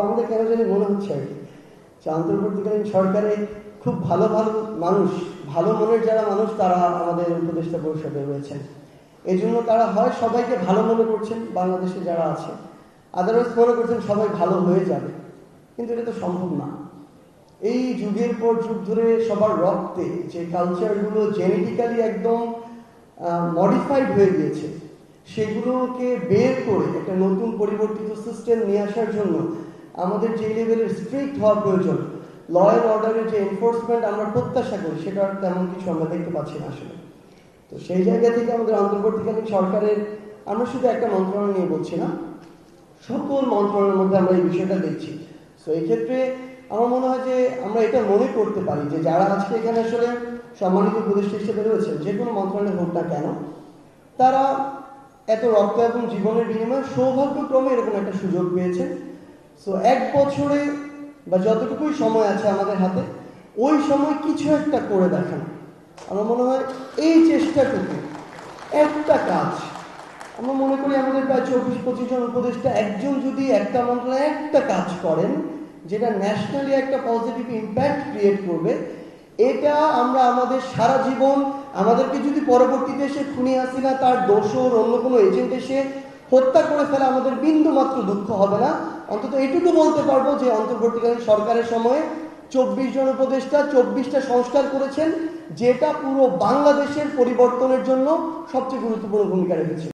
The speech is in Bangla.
আমাদের কেন জানি মনে হচ্ছে আর কি যে অন্তর্বর্তীকালীন সরকারে খুব ভালো ভালো মানুষ, ভালো মনের যারা মানুষ তারা আমাদের উপদেষ্টা পরিষদে রয়েছেন। এই জন্য তারা হয় সবাইকে ভালো মনে করছেন বাংলাদেশে যারা আছে, আদারওয়াইজ মনে করছেন সবাই ভালো হয়ে যাবে, কিন্তু এটা তো সম্ভব না। এই যুগের পর যুগ ধরে সবার রক্তে যে কালচারগুলো জেনেটিক্যালি একদম মডিফাইড হয়ে গিয়েছে, সেগুলোকে বের করে একটা নতুন পরিবর্তিত সিস্টেম নিয়ে আসার জন্য আমাদের যে লেভেলের স্ট্রিক্ট হওয়া প্রয়োজন, ল অ্যান্ড অর্ডারের যে এনফোর্সমেন্ট আমরা প্রত্যাশা করি, সেটা তেমন কিছু আমরা দেখতে পাচ্ছি না আসলে। তো সেই জায়গা থেকে আমাদের অন্তর্বর্তীকালীন সরকারের, আমরা শুধু একটা মন্ত্রণালয় নিয়ে বলছি না, সকল মন্ত্রণালয়ের মধ্যে আমরা এই বিষয়টা দেখছি। তো এই ক্ষেত্রে আমার মনে হয় যে আমরা এটা মনে করতে পারি যে যারা আজকে এখানে আসলে সম্মানিত উপদেষ্টা হিসেবে রয়েছেন, যে কোনো মন্ত্রণালয় হোক না কেন, তারা এত রক্ত এবং জীবনের বিনিময়ে সৌভাগ্যক্রমে এরকম একটা সুযোগ পেয়েছেন। সো এক বছরে বা যতটুকুই সময় আছে আমাদের হাতে, ওই সময় কিছু একটা করে দেখানো, আমার মনে হয় এই চেষ্টাটুকু একটা কাজ, আমরা মনে করি আমাদের প্রায় 24-25 জন উপদেষ্টা, একজন যদি একটা মন্ত্রণালয়ে একটা কাজ করেন যেটা ন্যাশনালি একটা পজিটিভ ইম্প্যাক্ট ক্রিয়েট করবে, এটা আমরা আমাদের সারা জীবন, আমাদেরকে যদি পরবর্তীতে এসে খুনি হাসিনা তার দোসর অন্য কোনো এজেন্ট এসে হত্যা করে ফেলে, আমাদের বিন্দু মাত্র দুঃখ হবে না। অন্তত এটুকু বলতে পারবো যে অন্তর্বর্তীকালীন সরকারের সময়ে 24 জন উপদেষ্টা 24টা সংস্কার করেছেন, যেটা পুরো বাংলাদেশের পরিবর্তনের জন্য সবচেয়ে গুরুত্বপূর্ণ ভূমিকা রেখেছে।